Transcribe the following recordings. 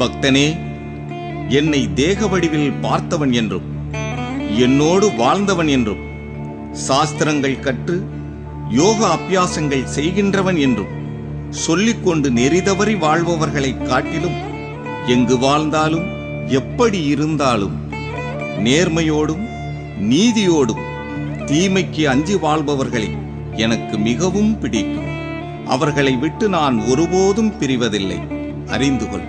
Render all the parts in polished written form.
பக்தனே, என்னை தேக வடிவில் பார்த்தவன் என்றும் என்னோடு வாழ்ந்தவன் என்றும் சாஸ்திரங்கள் கற்று யோக அபியாசங்கள் செய்கின்றவன் என்றும் சொல்லிக்கொண்டு நெறிதவறி வாழ்பவர்களை காட்டிலும் எங்கு வாழ்ந்தாலும் எப்படி இருந்தாலும் நேர்மையோடும் நீதியோடும் தீமைக்கு அஞ்சி வாழ்பவர்களை எனக்கு மிகவும் பிடிக்கும். அவர்களை விட்டு நான் ஒருபோதும் பிரிவதில்லை, அறிந்து கொள்.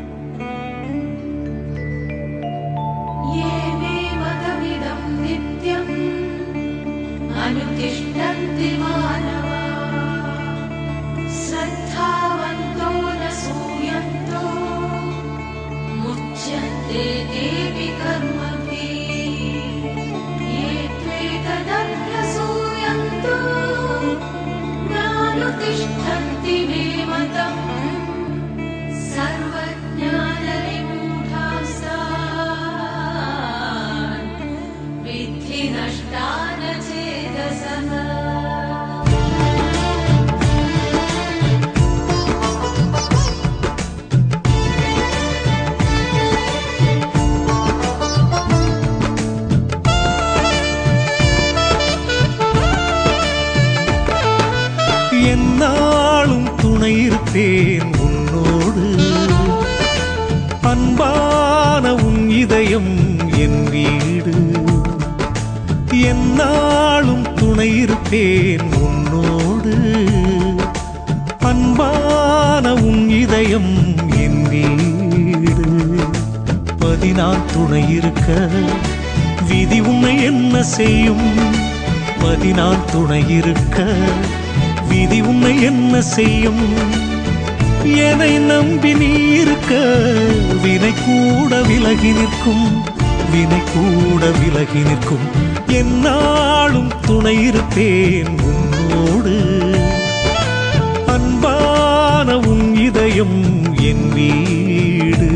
என்னாலும் துணை இருப்பேன் உன்னோடு, அன்பான உன் இதயம் என் வீடு. என்னாலும் துணை இருப்பேன் உன்னோடு, அன்பான உன் இதயம் என் வீடு. பதினான் துணை இருக்க விதி உன்னை என்ன செய்யும்? பதினான் துணை இருக்க விதி உன்னை என்ன செய்யும்? என்னை நம்பி நீ இருக்க வினை கூட விலகி நிற்கும், வினை கூட விலகி நிற்கும். என்னாலும் துணை இருப்பேன் உன்னோடு, அன்பான உன் இதயம் என் வீடு,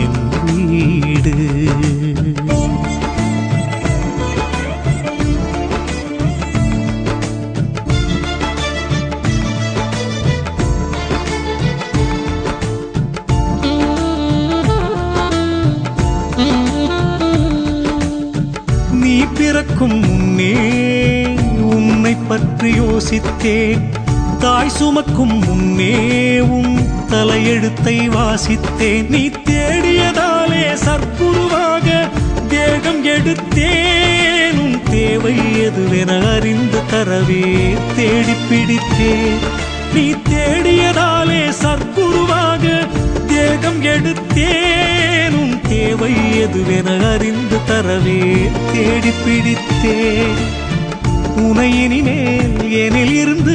என் வீடு. பிறக்கும் முன்னே உன்னை பற்றி யோசித்தேன், தாய் சுமக்கும் முன்னே உன் தலையெழுத்தை வாசித்தேன். நீ தேடியதாலே சற்குருவாக தேகம் எடுத்தேன், உன் தேவை எதுவென அறிந்து தரவே தேடி பிடித்தேன். நீ தேடியதாலே சற்குருவாக தேகம் எடுத்தேன், உன் தேவை எதுவென அறிந்து தரவே தேடி பிடித்தேன். உனை இனிமேல் எனில் இருந்து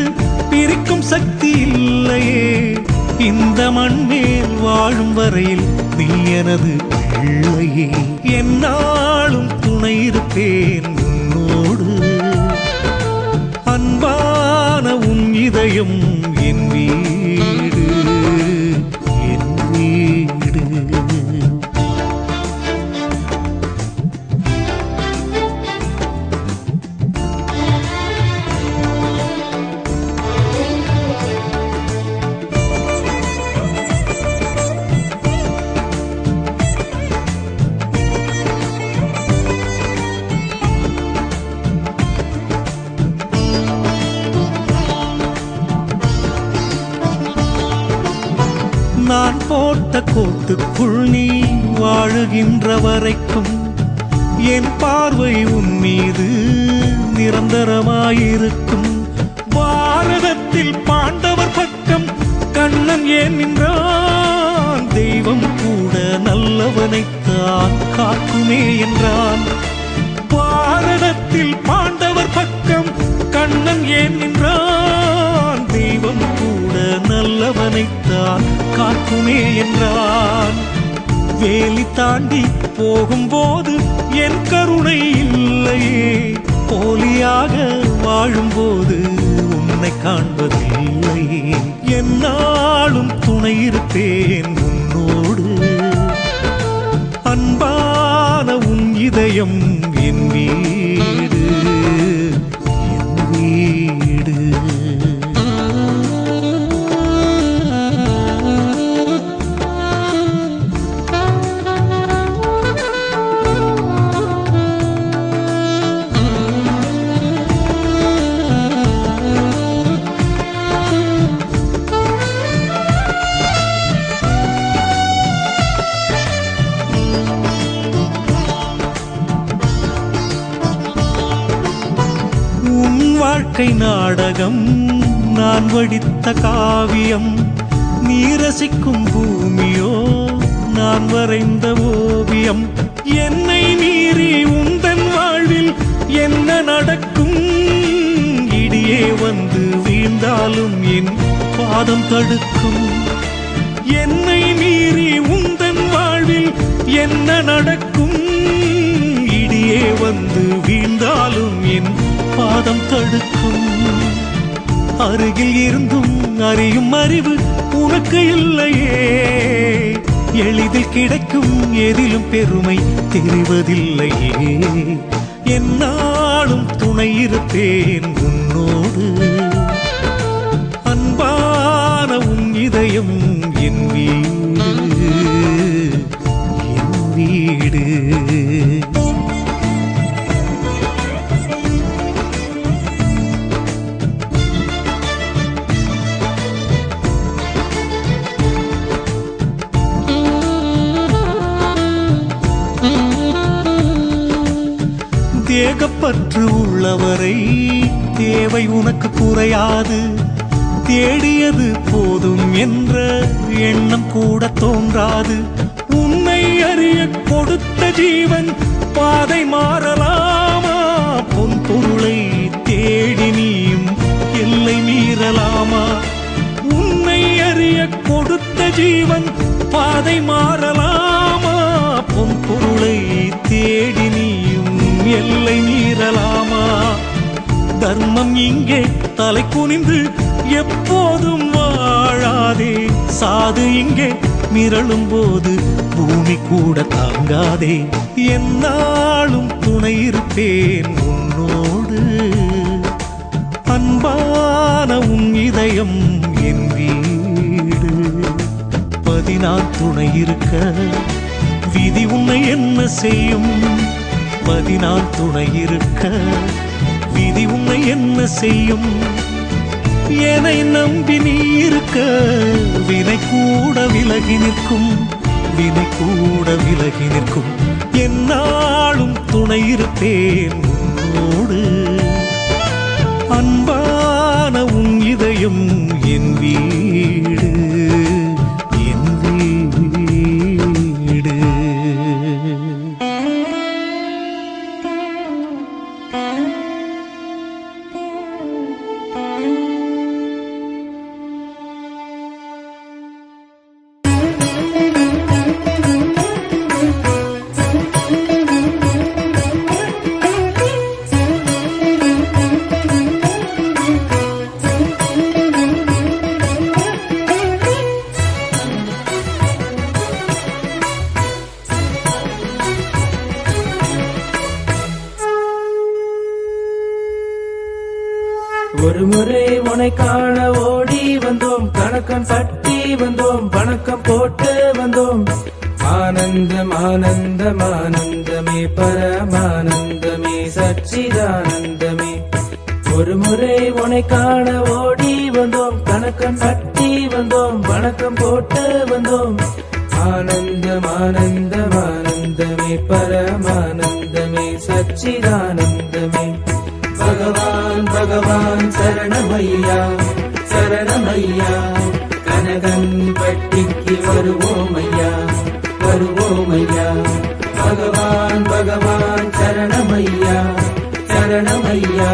பிரிக்கும் சக்தி இல்லையே, இந்த மண் மேல் வாழும் வரையில் நீ எனது பிள்ளையே. என்னாலும் துணை இருப்பேன் உன்னோடு, அன்பான உன் இதயம் என் வீடு, என் வீடு. நான் போட்ட கோட்டுக்குள் நீ வாழுகின்ற வரைக்கும் என் பார்வை உன் மீது நிரந்தரமாயிருக்கும். பாரதத்தில் பாண்டவர் பக்கம் கண்ணன் ஏன் நின்றான்? தெய்வம் கூட நல்லவனைத்தான் காக்குமே என்றான். பாரதத்தில் பாண்டவர் பக்கம் கண்ணன் ஏன் நின்றான்? தெய்வம் கூட நல்லவனைத்தான் காக்குமே என்றான். வேலி தாண்டி போகும்போது என் கருணை இல்லையே, போலியாக வாழும்போது உன்னை காண்பதில்லையே. என்னாலும் துணை இருப்பேன் உன்னோடு, அன்பான உன் இதயம் என் வீடு, என் வீடு. வாழ்க்கை நாடகம் நான் வடித்த காவியம், நீ ரசிக்கும் பூமியோ நான் வரைந்த ஓவியம். என்னை மீறி உந்தன் வாழ்வில் என்ன நடக்கும்? இடியே வந்து வீழ்ந்தாலும் என் பாதம் தடுக்கும். என்னை மீறி உந்தன் வாழ்வில் என்ன நடக்கும்? இடியே வந்து வீழ்ந்தாலும் என் பாதம் தடுக்கும். அருகில் இருந்தும் அறியும் அறிவு உனக்கு இல்லையே, எளிதில் கிடைக்கும் எதிலும் பெருமை தெரிவதில்லையே. என்னாலும் துணை இருப்பேன் உன்னோடு, அன்பான உன் இதயம் என் வீடு, என் வீடு. தேகப்பற்று உள்ளவரை தேவை உனக்கு குறையாது, தேடியது போதும் என்ற எண்ணம் கூட தோன்றாது. உன்னை அறிய கொடுத்த ஜீவன் பாதை மாறலாமா? பொன் பொருளை தேடி நீயும் எல்லை மீறலாமா? உன்னை அறிய கொடுத்த ஜீவன் பாதை மாறலாமா? பொன் பொருளை தேடி நீயும் எல்லை மீறலாமா? தர்மம் இங்கே தலை குனிந்து எப்போதும் வாழாதே, சாது இங்கே மிரளும் போது பூமி கூட தாங்காதே. என்னாலும் துணை இருப்பேன் உன்னோடு, அன்பான உன் இதயம் என் வீடு. 14 துணை இருக்க விதி உன்னை என்ன செய்யும்? 14 துணை இருக்க விதி உன்னை என்ன செய்யும்? என்னை நம்பி நீ இருக்க வினை கூட விலகி நிற்கும், வினை கூட விலகி நிற்கும். என்னாலும் துணை இருப்பேன் உன்னோடு, அன்பான உன் இதயம் என் வீடு, என் வீடு. ஒரு முறை உனை காண ஓடி வந்தோம், கணக்கன் பட்டி வந்தோம், வணக்கம் போட்டு வந்தோம். ஆனந்தம் ஆனந்தம் ஆனந்தமே பரமானந்தமே சச்சிதானந்தமே. ஒரு முறை உனை காண ஓடி வந்தோம், கணக்கன் பட்டி வந்தோம், வணக்கம் போட்டு வந்தோம். ஆனந்தம் ஆனந்தம் ஆனந்தமே பரமானந்தமே சச்சிதானந்தமே. பகவான் பகவான் சரணமையா சரணமையா, கனகன் பட்டிக்கு வருவோமையா வருவோமையா. பகவான் பகவான் சரணமையா சரணமையா,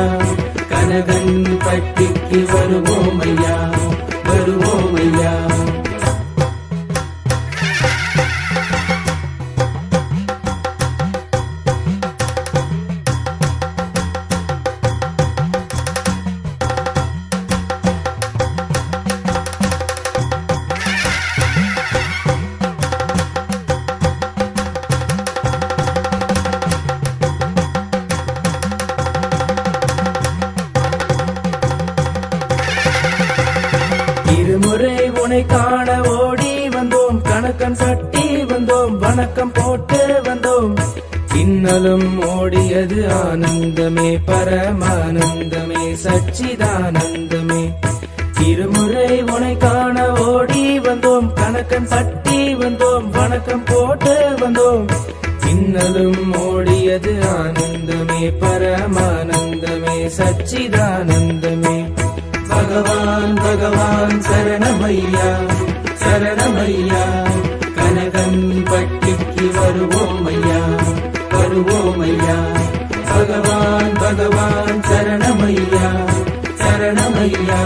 கனகன் பட்டிக்கு வருவோமையா வருவோமையா. இருமுறை உனை காண ஓடி வந்தோம், கணக்கன் பட்டி வந்தோம், வணக்கம் போட்டு வந்தோம். இன்னலும் ஓடியது ஆனந்தமே பரமானந்தமே சச்சிதானந்தமே. இருமுறை உனை காண ஓடி வந்தோம், கணக்கன் பட்டி வந்தோம், வணக்கம் போட்டு வந்தோம். இன்னலும் ஓடியது ஆனந்தமே பரமானந்தமே சச்சிதானந்தமே. பகவான் பகவான் சரணமையா சரணமையா, கனகன் பட்டிக்கு வருவோமையா வருவோமையா. பகவான் பகவான் சரணமையா சரணமையா,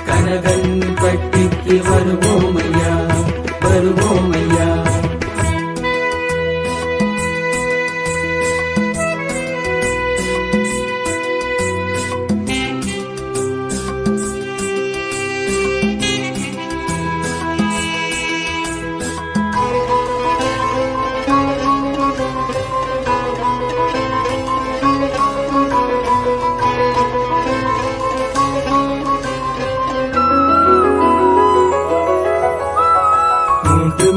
கனகன் பட்டிக்கு வருவோமையா வருவோமையா.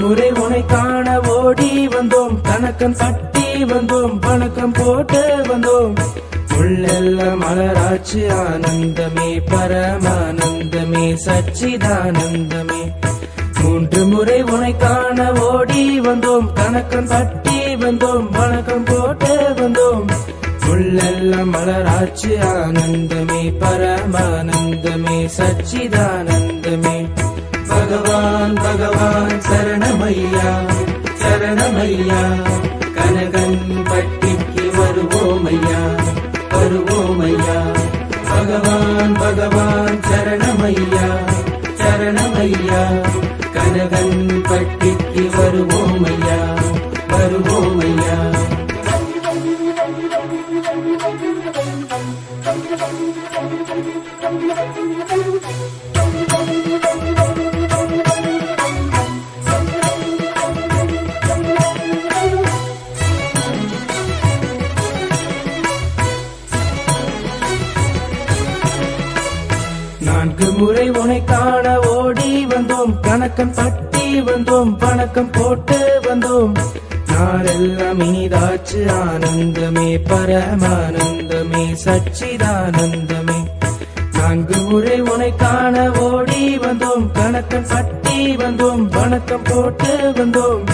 முறை உனை காண ஓடி வந்தோம், கணக்கன் பட்டி வந்தோம், வணக்கம் போட்டு வந்தோம். உள்ளெல்லாம் மலராட்சி ஆனந்தமே பரமானந்தமே சச்சிதானந்தமே. 3 முறை உனை காண ஓடி வந்தோம், கணக்கன் பட்டி வந்தோம், வணக்கம் போட்டு வந்தோம். உள்ளெல்லாம் மலராட்சி ஆனந்தமே பரமானந்தமே சச்சிதானந்தமே. பகவான் பகவான் சரணமையா சரணமையா, கனகன் பட்டிக்கு வருவோமையா வருவோமையா. பகவான் பகவான் சரணமையா சரணமையா, கனகன் பட்டிக்கு வருவோமையா வருவோமையா. நான்கு முறை உனை காண ஓடி வந்தோம், கணக்கன் பட்டி வந்தோம், வணக்கம் போட்டு வந்தோம். நாளெல்லாம் இனிதாச்சு ஆனந்தமே பரமானந்தமே சச்சிதானந்தமே. 4 முறை உனை காண ஓடி வந்தோம், கணக்கன் பட்டி வந்தோம், வணக்கம் போட்டு வந்தோம்.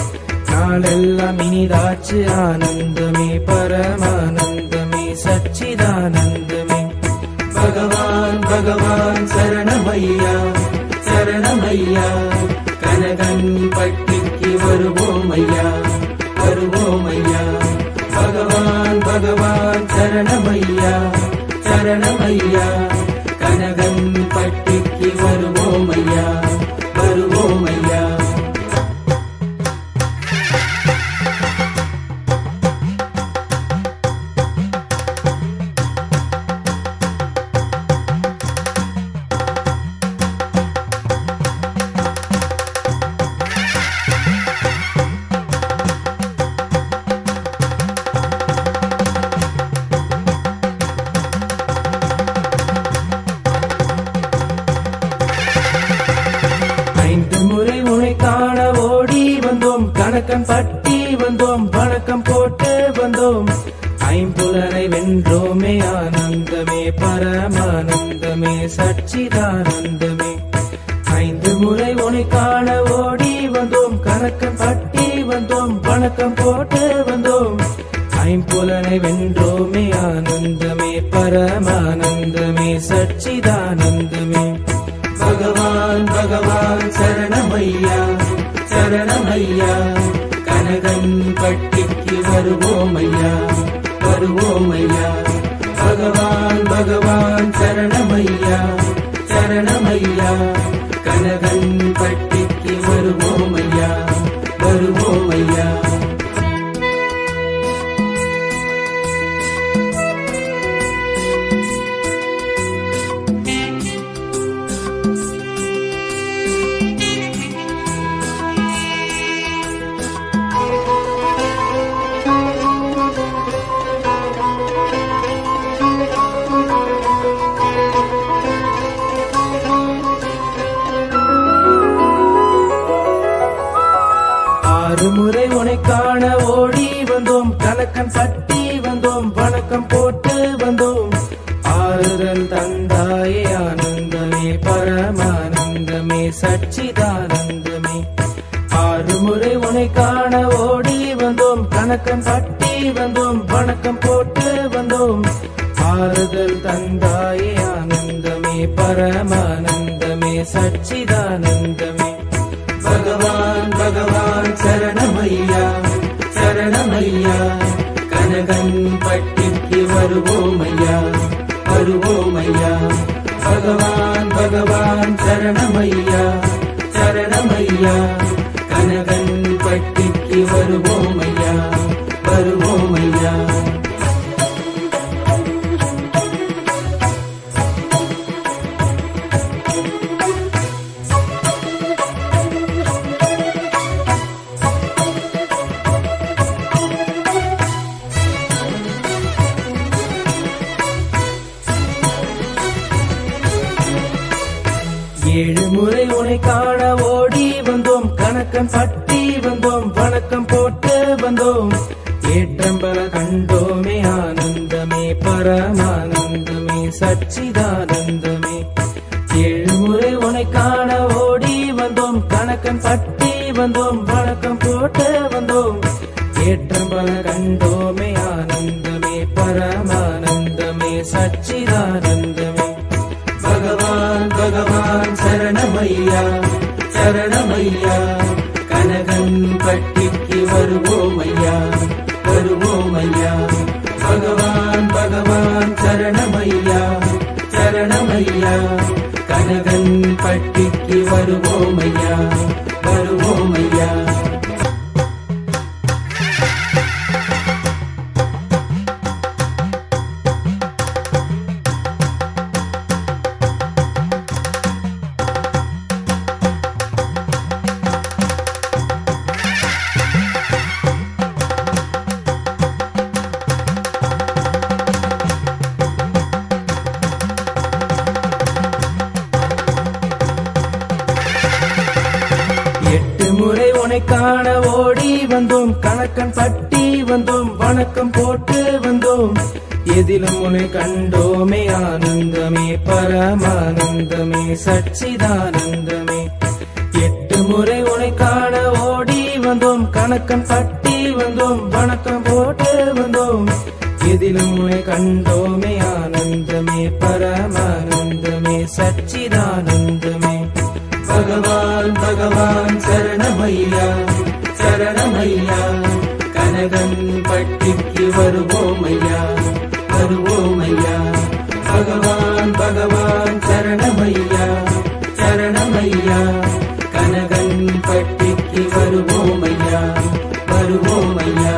நாளெல்லாம் இனிதாச்சு ஆனந்தமே பரமானந்தமே சச்சிதானந்தமே. பகவான் பகவான் சரணமையா சரணமையா, கனகன் பட்டிக்கு வருவோமையா வருவோமையா. பகவான் பகவான் சரணமையா சரணமையா, கனகன் பட்டிக்கு வருவோமையா வருவோமையா. கணக்கன் பட்டி வந்தோம், வணக்கம் போட்டு வந்தோம். 5 வென்றோமே ஆனந்தமே பரமானந்தமே சச்சிதானந்தமே. 5 முறை உனை காண ஓடி வந்தோம், கணக்கன் பட்டி வந்தோம், வணக்கம் போட்டு வந்தோம். 5 வென்றோமே ஆனந்தமே பரமானந்தமே சச்சிதானந்தமே. பகவான் பகவான் சரணமையா சரணமையா, கனகன் பட்டிக்கு வருவோமையா வருவோமையா. பகவான் பகவான் சரணமையா சரணமையா, கனகன் பட்டிக்கு வருவோமையா வருவோமையா. முறை உனை காண ஓடி வந்தோம், கணக்கன் பட்டி வந்தோம், வணக்கம் போட்டு வந்தோம். ஆறுதல் தந்தாயே ஆனந்தமே பரமானந்தமே சச்சிதானந்தமே. 6 முறை உனை காண ஓடி வந்தோம், கணக்கன் பட்டி வந்தோம், வணக்கம் போட்டு வந்தோம். ஆறுதல் தந்தாயே ஆனந்தமே பரமானந்தமே சச்சிதானந்தமே. பகவான் பகவான் சரணமையா சரணமையா, கனகன் பட்டிக்கு வருவோமையா வருவோமையா. பகவான் பகவான் சரணமையா சரணமையா, கனகன் பட்டிக்கு வருவோமையா வருவோமையா. ஏழு முறை உனை காண ஓடி வந்தோம், கணக்கன் பட்டி வந்தோம், வணக்கம் போட்டு வந்தோம். ஏற்றம் பல கண்டோமே ஆனந்தமே பரமானந்தமே சச்சிதானந்தமே. ஏழு முறை உனை காண ஓடி வந்தோம், கணக்கன் பட்டி வந்தோம், வணக்கம் போட்டு வந்தோம். ஏற்றம் பல கண்டோமே ஆனந்தமே பரமானந்தமே சச்சிதானந்தமே. பகவான் பகவான் சரணமையா சரணமையா, கனகன் பட்டிக்கு வருவோமையா வருவோமையா. பகவான் பகவான் சரணமையா சரணமையா, கனகன் பட்டிக்கு வருவோமையா வருவோமையா. எட்டு முறை உனை காண ஓடி வந்தோம், கணக்கன் பட்டி வந்தோம், வணக்கம் போட்டு வந்தோம். எதிலும் உனை கண்டோமே ஆனந்தமே பரமானந்தமே சச்சிதானந்தமே. எட்டு முறை உனை காண ஓடி வந்தோம், கணக்கன் பட்டி வந்தோம், வணக்கம் போட்டு வந்தோம். எதிலும் உனை கண்டோமே ஆனந்தமே பரமானந்தமே சச்சிதானந்தமே. பகவான் பகவான் சரணமையா சரணமையா, கனகன் பட்டிக்கு வருவோமையா வருவோமையா. பகவான் பகவான் சரணமையா சரணமையா, கனகன் பட்டிக்கு வருவோமையா வருவோமையா.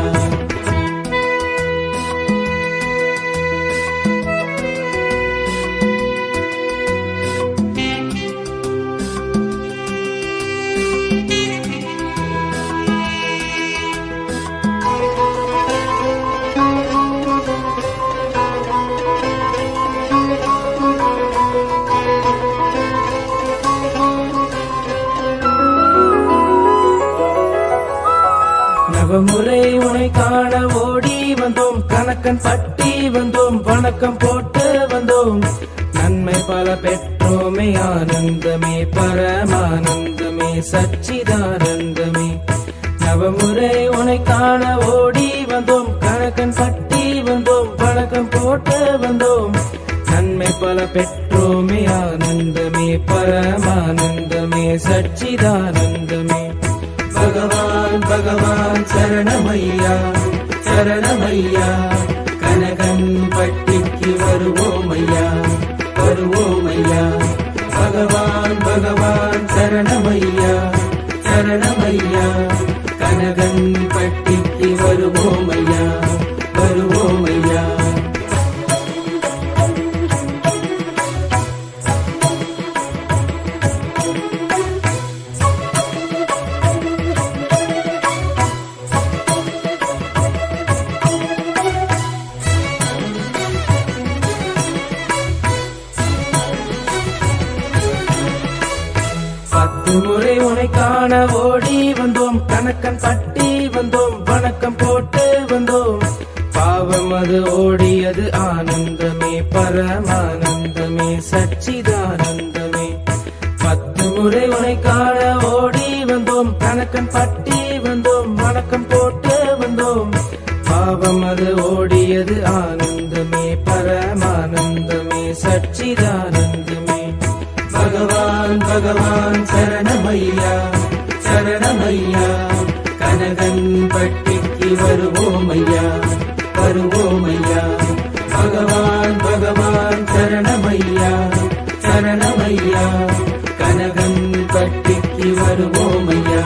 நவமுறை உனை காண ஓடி வந்தோம், கணக்கன் பட்டி வந்தோம், வணக்கம் போட்டு வந்தோம். நன்மை பல பெற்றோமே ஆனந்தமே பரமானந்தமே சச்சிதானந்தமே. நவமுறை உனை காண ஓடி வந்தோம், கணக்கன் பட்டி வந்தோம், வணக்கம் போட்டு வந்தோம். நன்மை பல பெற்றோமே ஆனந்தமே பரமானந்தமே சச்சிதானந்தமே. பகவான் பகவான் சரணமையா சரணமையா, கனகன் பட்டிக்கு வருவோமையா வருவோமையா. பகவான் பகவான் சரணமையா சரணமையா, கனகன் பட்டிக்கு வருவோமையா வருவோமையா. பத்து முறை உனை காண ஓடி வந்தோம், கணக்கன் பட்டி வந்தோம், வணக்கம் போட்டு வந்தோம். பாவம் அது ஓடியது ஆனந்தமே பரமானந்தமே சச்சிதானந்தமே. பத்து முறை உனை காண ஓடி வந்தோம், கணக்கன் பட்டி வந்தோம், வணக்கம் போட்டு வந்தோம். பாவம் அது ஓடியது ஆனந்தமே பரமானந்தமே சச்சிதானந்தமே. பகவான் பகவான் சரணமையா சரணமையா, கனகன் பட்டிக்கு வருவோமையா வருவோமையா. பகவான் பகவான் சரணமையா சரணமையா, கனகன் பட்டிக்கு வருவோமையா.